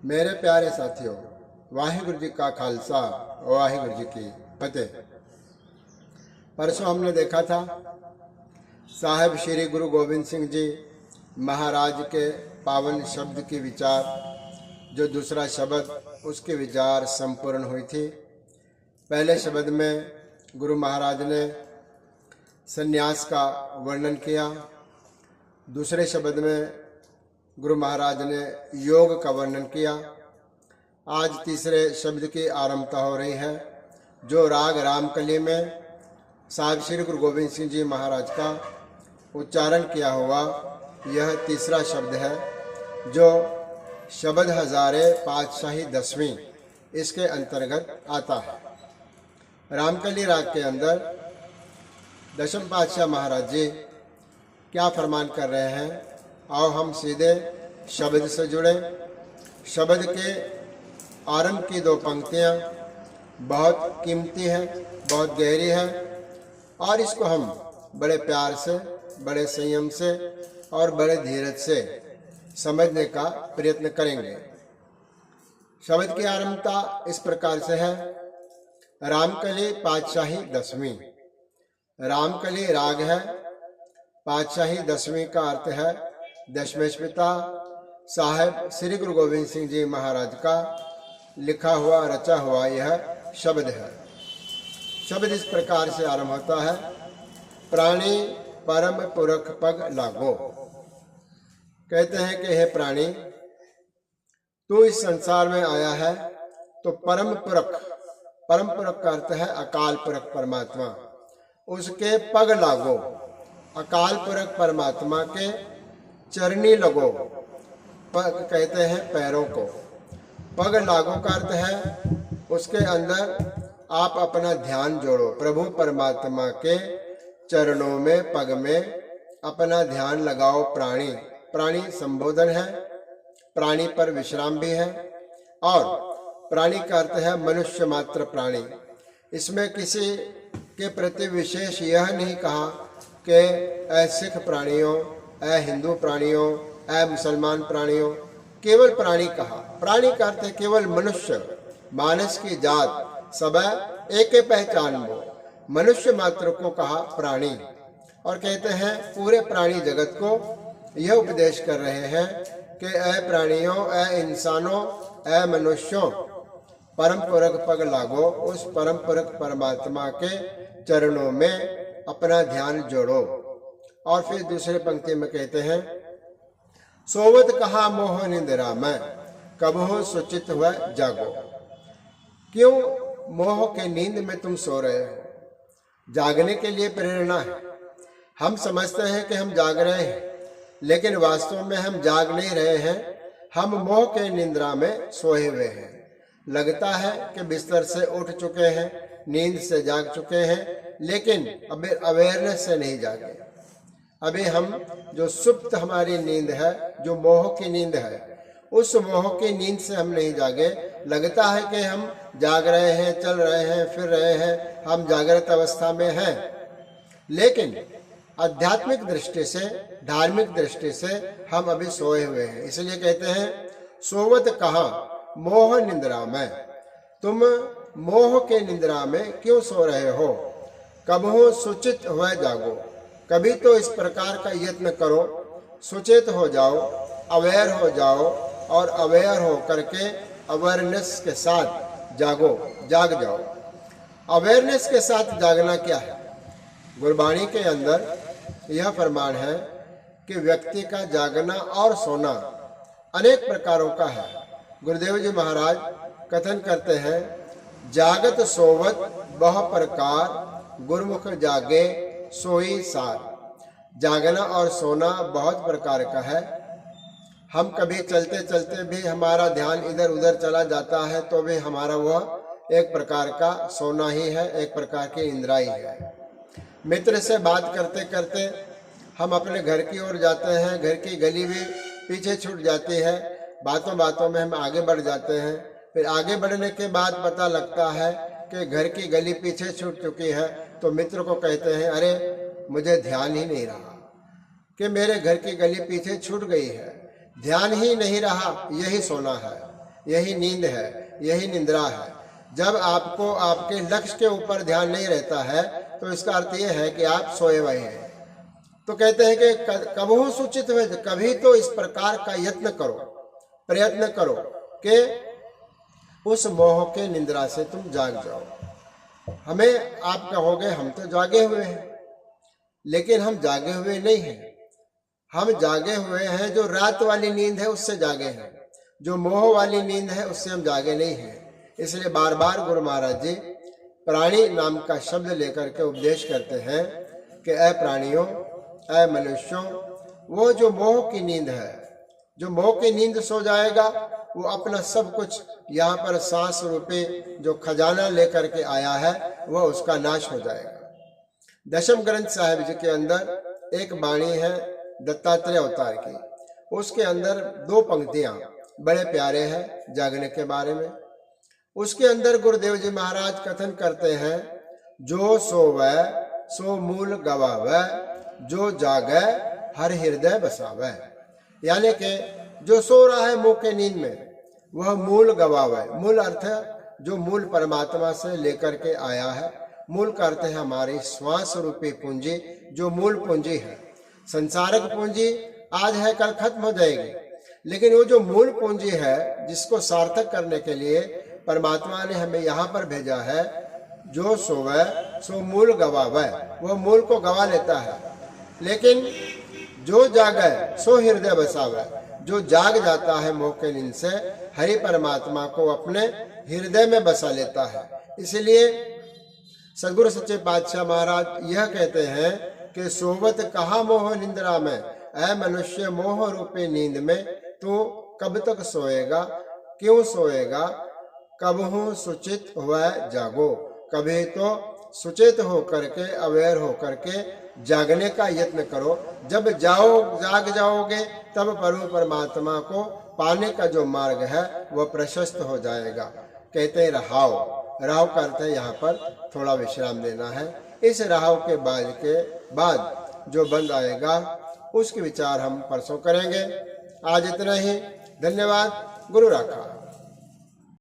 मेरे प्यारे साथियों, वाहिगुरु जी का खालसा वाहिगुरु जी की फतेह। परसों हमने देखा था साहिब श्री गुरु गोविंद सिंह जी महाराज के पावन शब्द की विचार, जो दूसरा शब्द उसके विचार संपूर्ण हुई थी। पहले शब्द में गुरु महाराज ने संन्यास का वर्णन किया, दूसरे शब्द में गुरु महाराज ने योग का वर्णन किया। आज तीसरे शब्द की आरंभता हो रही है, जो राग रामकली में साहिब श्री गुरु गोविंद सिंह जी महाराज का उच्चारण किया हुआ यह तीसरा शब्द है, जो शब्द हजारे पातशाही 10वीं इसके अंतर्गत आता है। रामकली राग के अंदर दशम पातशाह महाराज जी क्या फरमान कर रहे हैं, आओ हम सीधे शब्द से जुड़े। शब्द के आरंभ की 2 पंक्तियां बहुत कीमती हैं, बहुत गहरी है, और इसको हम बड़े प्यार से, बड़े संयम से और बड़े धीरज से समझने का प्रयत्न करेंगे। शब्द की आरंभता इस प्रकार से है, रामकली पातशाही 10वीं। रामकली राग है, पातशाही 10वीं का अर्थ है दशमेश पिता साहिब श्री गुरु गोविंद सिंह जी महाराज का लिखा हुआ, रचा हुआ यह शब्द है। शब्द इस प्रकार से आरंभ होता है, प्राणी परम पुरख पग लागो। कहते हैं कि हे प्राणी, तू इस संसार में आया है तो परम पुरख का अर्थ है अकाल पुरख परमात्मा, उसके पग लागो। अकाल पुरख परमात्मा के चरनी लगो। पग कहते हैं पैरों को, पग लागो का अर्थ है उसके अंदर आप अपना ध्यान जोड़ो। प्रभु परमात्मा के चरणों में, पग में अपना ध्यान लगाओ। प्राणी संबोधन है, प्राणी पर विश्राम भी है, और प्राणी का अर्थ है मनुष्य मात्र प्राणी। इसमें किसी के प्रति विशेष यह नहीं कहा कि ऐ सिख प्राणियों, ऐ हिंदू प्राणियों, ऐ मुसलमान प्राणियों, केवल प्राणी कहा। प्राणी का अर्थ है केवल मनुष्य, मानस की जात सब एक पहचान वो, मनुष्य मात्र को कहा प्राणी। और कहते हैं पूरे प्राणी जगत को यह उपदेश कर रहे हैं कि ऐ प्राणियों, ऐ इंसानों, ऐ मनुष्यों, परम पुरख पग लागो। उस परम पुरख परमात्मा के चरणों में अपना ध्यान जोड़ो। और फिर दूसरे पंक्ति में कहते हैं, सोवत कहा मोह निंद्रा में, कबहो सुचित हुआ जागो। क्यों मोह के नींद में तुम सो रहे हो? जागने के लिए प्रेरणा है। हम समझते हैं कि हम जाग रहे हैं, लेकिन वास्तव में हम जाग नहीं रहे हैं, हम मोह के निंद्रा में सोए हुए हैं। लगता है कि बिस्तर से उठ चुके हैं, नींद से जाग चुके हैं, लेकिन अभी अवेयरनेस से नहीं जागे। अभी हम जो सुप्त हमारी नींद है, जो मोह की नींद है, उस मोह की नींद से हम नहीं जागे। लगता है कि हम जाग रहे हैं, चल रहे हैं, फिर रहे हैं, हम जागृत अवस्था में हैं, लेकिन आध्यात्मिक दृष्टि से, धार्मिक दृष्टि से हम अभी सोए हुए हैं। इसलिए कहते हैं सोवत कहा मोह निंद्रा में, तुम मोह के निंद्रा में क्यों सो रहे हो? कबहो सुचित हुए जागो। कभी तो इस प्रकार का यत्न करो, सुचेत हो जाओ, अवेयर हो जाओ, और अवेयर हो करके अवेयरनेस के साथ जागो, जाग जाओ। अवेयरनेस के साथ जागना क्या है? गुरबाणी के अंदर यह फरमान है कि व्यक्ति का जागना और सोना अनेक प्रकारों का है। गुरुदेव जी महाराज कथन करते हैं, जागत सोवत बहु प्रकार, गुरमुख जागे सोई सार। जागना और सोना बहुत प्रकार का है। हम कभी चलते चलते भी हमारा ध्यान इधर उधर चला जाता है, तो भी हमारा वह एक प्रकार का सोना ही है, एक प्रकार की इंद्राई है। मित्र से बात करते करते हम अपने घर की ओर जाते हैं, घर की गली भी पीछे छूट जाती है, बातों बातों में हम आगे बढ़ जाते हैं। फिर आगे बढ़ने के बाद पता लगता है कि घर की गली पीछे छूट चुकी है, तो मित्र को कहते हैं, अरे मुझे ध्यान ही नहीं रहा कि मेरे घर की गली पीछे छूट गई है। ध्यान ही नहीं रहा, यही सोना है। यही नींद है, यही निंद्रा है। जब आपको आपके लक्ष्य के ऊपर ध्यान नहीं रहता है तो इसका अर्थ यह है कि आप सोए हुए हैं। तो कहते हैं कि कबहू सूचित हुए, कभी तो इस प्रकार का यत्न करो, प्रयत्न करो कि उस मोह के निंद्रा से तुम जाग जाओ। हमें आप कहोगे हम तो जागे हुए हैं, लेकिन हम जागे हुए नहीं हैं। हम जागे हुए हैं जो रात वाली नींद है उससे जागे हैं, जो मोह वाली नींद है उससे हम जागे नहीं हैं। इसलिए बार बार गुरु महाराज जी प्राणी नाम का शब्द लेकर के उपदेश करते हैं कि ऐ प्राणियों, ऐ मनुष्यों, वो जो मोह की नींद है, जो मोह की नींद सो जाएगा वो अपना सब कुछ यहाँ पर सांस रूपी जो खजाना लेकर के आया है वह उसका नाश हो जाएगा। दशम ग्रंथ साहिब जी के अंदर एक वाणी है दत्तात्रेय अवतार की, उसके अंदर 2 पंक्तियां बड़े प्यारे हैं जागने के बारे में। उसके अंदर गुरुदेव जी महाराज कथन करते हैं, जो सोवै सो मूल गवावै, जो जागै हर हृदय बसावै। यानी कि जो सो रहा है मुंह के नींद में वह मूल गवावै। मूल अर्थ जो मूल परमात्मा से लेकर के आया है। मूल का अर्थ है हमारी श्वास रूपी पूंजी, जो मूल पूंजी है। संसारिक पूंजी आज है कल खत्म हो जाएगी, लेकिन वो जो मूल पूंजी है जिसको सार्थक करने के लिए परमात्मा ने हमें यहाँ पर भेजा है, जो सोवै सो मूल गवावै, वह मूल को गवा लेता है। लेकिन जो जागै सो हृदय बसावै, जो जाग जाता है मोह के नींद से, हरि परमात्मा को अपने हृदय में बसा लेता है। इसलिए सदगुरु सच्चे पातशाह महाराज यह कहते हैं कि सोवत कहा मोह निंद्रा में, ऐ मनुष्य मोह रूपी नींद में तू कब तक सोएगा, क्यों सोएगा, कबहू सुचित हुआ जागो। कभी तो सुचेत होकर के, अवेयर होकर के जागने का यत्न करो। जब जाग जाओगे तब परम परमात्मा को पाने का जो मार्ग है वह प्रशस्त हो जाएगा। कहते हैं रहाव, राव का अर्थ है यहाँ पर थोड़ा विश्राम देना है। इस राव के बाद जो बंद आएगा उसके विचार हम परसों करेंगे। आज इतना ही, धन्यवाद। गुरु राखा।